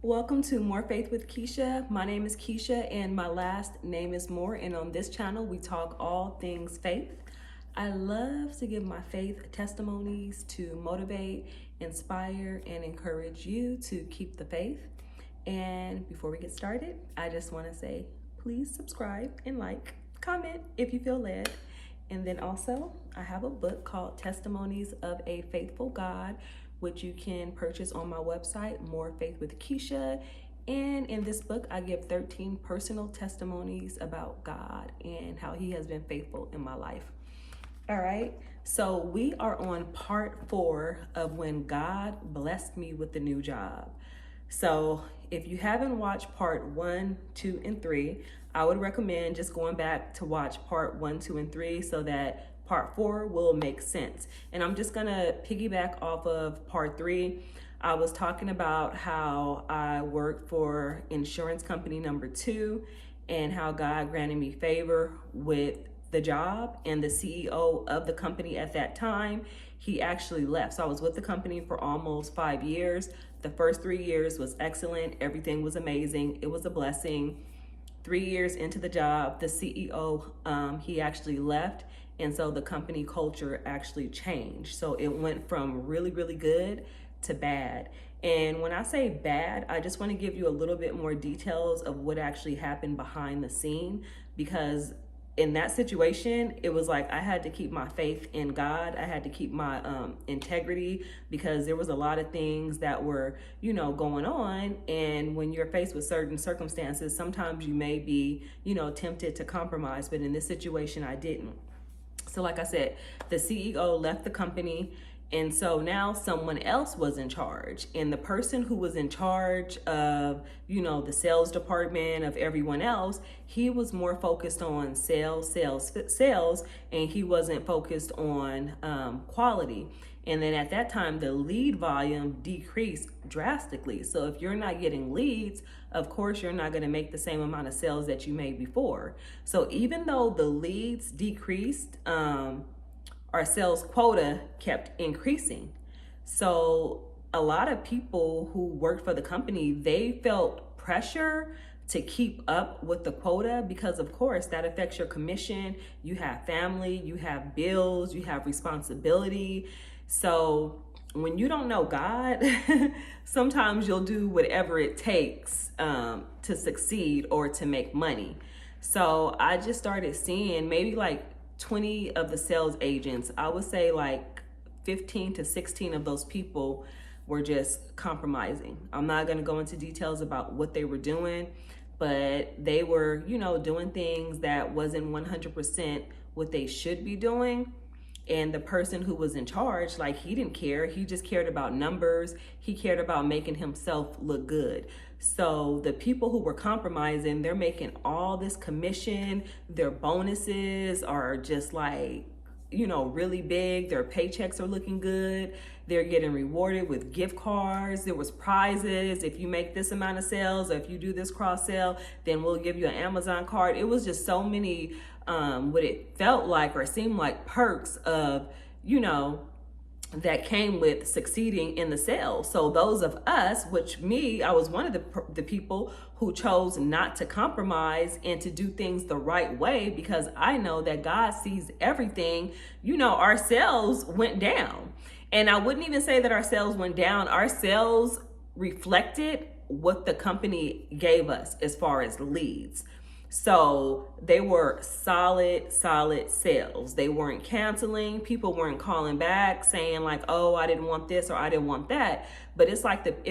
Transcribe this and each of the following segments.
Welcome to More Faith with Keisha. My name is Keisha and my last name is Moore. And on this channel, we talk all things faith. I love to give my faith testimonies to motivate, inspire, and encourage you to keep the faith. And before we get started, I just want to say, please subscribe and like, comment if you feel led. And then also, I have a book called Testimonies of a Faithful God, which you can purchase on my website, More Faith with Keisha. And in this book, I give 13 personal testimonies about God and how He has been faithful in my life. All right, so we are on part 4 of when God blessed me with the new job. So if you haven't watched part 1, 2, and 3, I would recommend just going back to watch part 1, 2, and 3 so that part 4 will make sense. And I'm just gonna piggyback off of part 3. I was talking about how I worked for insurance company number 2 and how God granted me favor with the job, and the CEO of the company at that time, he actually left. So I was with the company for almost 5 years. The first 3 years was excellent. Everything was amazing. It was a blessing. 3 years into the job, the CEO, he actually left. And so the company culture actually changed. So it went from really, really good to bad. And when I say bad, I just want to give you a little bit more details of what actually happened behind the scene, because in that situation, it was like I had to keep my faith in God. I had to keep my integrity, because there was a lot of things that were, going on. And when you're faced with certain circumstances, sometimes you may be, tempted to compromise. But in this situation, I didn't. So like I said, the CEO left the company. And so now someone else was in charge, and the person who was in charge of, the sales department, of everyone else, he was more focused on sales, and he wasn't focused on quality. And then at that time, the lead volume decreased drastically. So if you're not getting leads, of course, you're not going to make the same amount of sales that you made before. So even though the leads decreased, our sales quota kept increasing. So a lot of people who worked for the company, they felt pressure to keep up with the quota, because of course that affects your commission. You have family, you have bills, you have responsibility. So when you don't know God, sometimes you'll do whatever it takes to succeed or to make money. So I just started seeing maybe like 20 of the sales agents, I would say like 15 to 16 of those people were just compromising. I'm not going to go into details about what they were doing, but they were, doing things that wasn't 100% what they should be doing. And the person who was in charge, like, he didn't care. He just cared about numbers. He cared about making himself look good. So the people who were compromising, they're making all this commission. Their bonuses are just like, really big. Their paychecks are looking good. They're getting rewarded with gift cards. There was prizes. If you make this amount of sales, or if you do this cross sale, then we'll give you an Amazon card. It was just so many, what it felt like or seemed like perks of, that came with succeeding in the sales. So those of us, which me, I was one of the people who chose not to compromise and to do things the right way, because I know that God sees everything. Our sales went down. And I wouldn't even say that our sales went down. Our sales reflected what the company gave us as far as leads. So they were solid sales. They weren't canceling. People weren't calling back saying like, oh, I didn't want this or I didn't want that. But it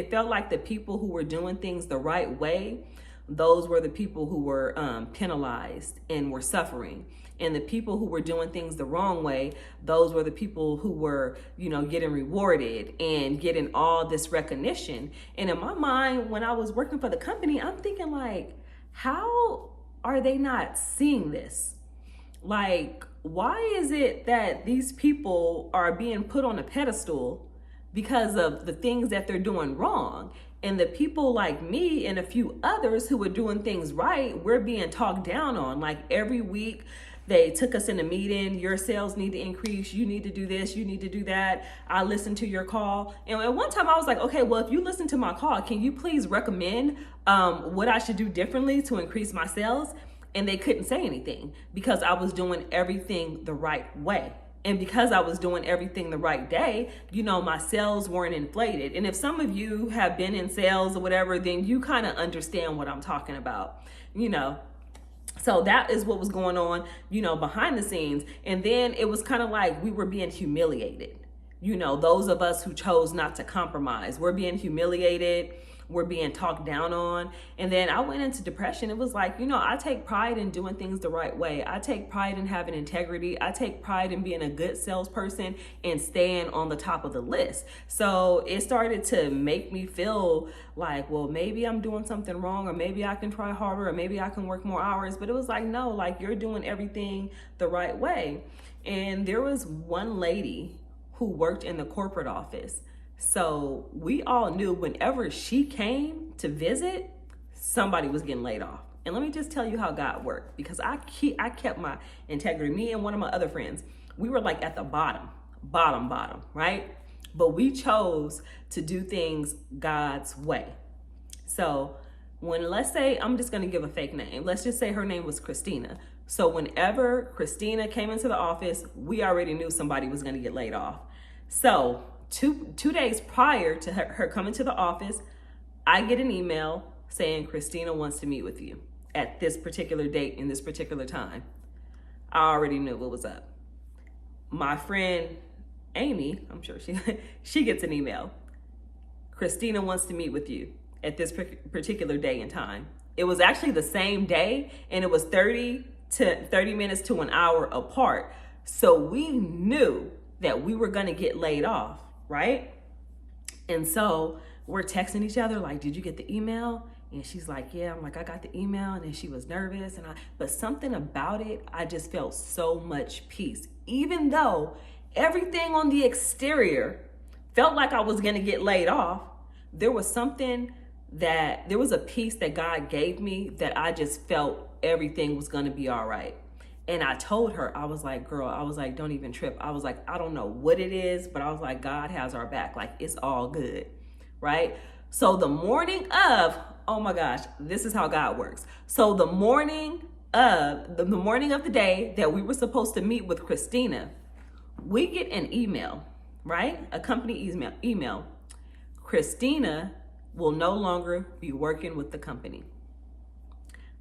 felt like the people who were doing things the right way, those were the people who were penalized and were suffering. And the people who were doing things the wrong way, those were the people who were, getting rewarded and getting all this recognition. And in my mind, when I was working for the company, I'm thinking like, how are they not seeing this? Like, why is it that these people are being put on a pedestal because of the things that they're doing wrong? And the people like me and a few others who are doing things right, we're being talked down on. Like every week, They took us in a meeting. Your sales need to increase. You need to do this. You need to do that. I listened to your call. And at one time I was like, okay, well, if you listen to my call, can you please recommend what I should do differently to increase my sales? And they couldn't say anything because I was doing everything the right way. And because I was doing everything the right day, my sales weren't inflated. And if some of you have been in sales or whatever, then you kind of understand what I'm talking about, So that is what was going on, behind the scenes. And then it was kind of like we were being humiliated. Those of us who chose not to compromise, we're being humiliated. We're being talked down on. And then I went into depression. It was like, I take pride in doing things the right way. I take pride in having integrity. I take pride in being a good salesperson and staying on the top of the list. So it started to make me feel like, well, maybe I'm doing something wrong, or maybe I can try harder, or maybe I can work more hours. But it was like, no, like you're doing everything the right way. And there was one lady who worked in the corporate office. So we all knew whenever she came to visit, somebody was getting laid off. And let me just tell you how God worked, because I kept my integrity. Me and one of my other friends, we were like at the bottom, right? But we chose to do things God's way. So let's say, I'm just going to give a fake name. Let's just say her name was Christina. So whenever Christina came into the office, we already knew somebody was going to get laid off. So two days prior to her coming to the office, I get an email saying Christina wants to meet with you at this particular date in this particular time. I already knew what was up. My friend Amy, I'm sure she gets an email. Christina wants to meet with you at this particular day and time. It was actually the same day, and it was 30 minutes to an hour apart. So we knew that we were going to get laid off, right? And so we're texting each other like, did you get the email? And she's like, yeah. I'm like, I got the email. And then she was nervous. But something about it, I just felt so much peace. Even though everything on the exterior felt like I was going to get laid off, there was a peace that God gave me that I just felt everything was going to be all right. And I told her, I was like, girl, don't even trip. I was like, I don't know what it is, but I was like, God has our back. Like, it's all good, right? So the morning of, oh my gosh, this is how God works. So the morning of the day that we were supposed to meet with Christina, we get an email, right? A company email. Christina will no longer be working with the company.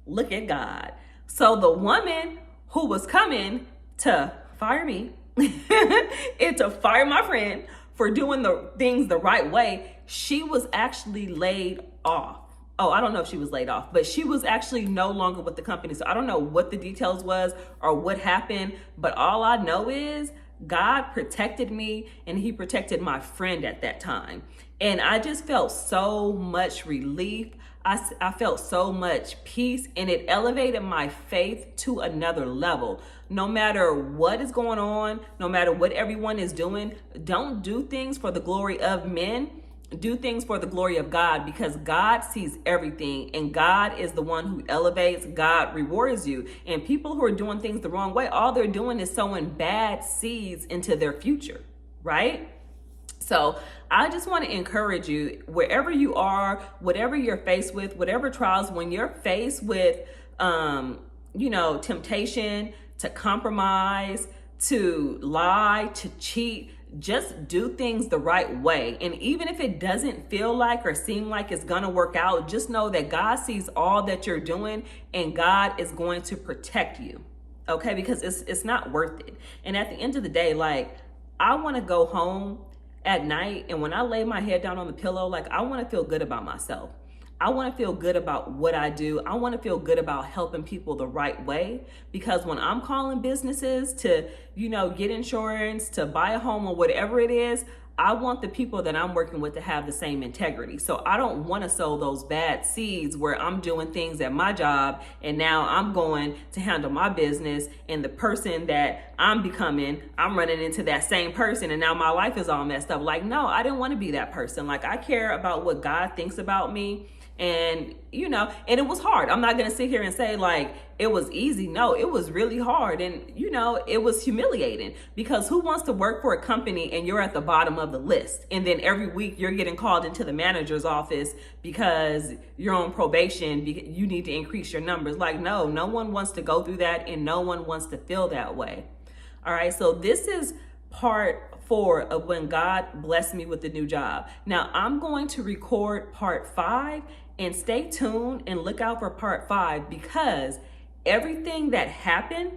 Look at God. So the woman who was coming to fire me and to fire my friend for doing the things the right way, she was actually laid off. Oh, I don't know if she was laid off, but she was actually no longer with the company. So I don't know what the details was or what happened, but all I know is God protected me and he protected my friend at that time. And I just felt so much relief. I felt so much peace, and it elevated my faith to another level. No matter what is going on, no matter what everyone is doing, don't do things for the glory of men. Do things for the glory of God, because God sees everything, and God is the one who elevates. God rewards you. And people who are doing things the wrong way, all they're doing is sowing bad seeds into their future, right? So I just want to encourage you, wherever you are, whatever you're faced with, whatever trials, when you're faced with, temptation to compromise, to lie, to cheat, just do things the right way. And even if it doesn't feel like or seem like it's going to work out, just know that God sees all that you're doing and God is going to protect you. Okay? Because it's not worth it. And at the end of the day, like, I want to go home at night, and when I lay my head down on the pillow, like, I want to feel good about myself. I want to feel good about what I do. I want to feel good about helping people the right way, because when I'm calling businesses to, get insurance, to buy a home or whatever it is, I want the people that I'm working with to have the same integrity. So I don't want to sow those bad seeds where I'm doing things at my job and now I'm going to handle my business, and the person that I'm running into that same person and now my life is all messed up. Like, no, I didn't want to be that person. Like, I care about what God thinks about me. And, and it was hard. I'm not going to sit here and say like it was easy. No, it was really hard. And, it was humiliating because who wants to work for a company and you're at the bottom of the list? And then every week you're getting called into the manager's office because you're on probation. You need to increase your numbers. Like, no one wants to go through that and no one wants to feel that way. All right. So this is part 4 of when God blessed me with the new job. Now I'm going to record part 5 and stay tuned and look out for part 5 because everything that happened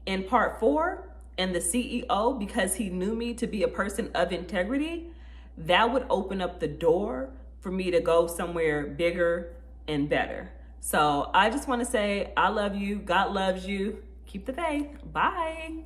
in part 4 and the CEO, because he knew me to be a person of integrity, that would open up the door for me to go somewhere bigger and better. So I just want to say, I love you. God loves you. Keep the faith. Bye.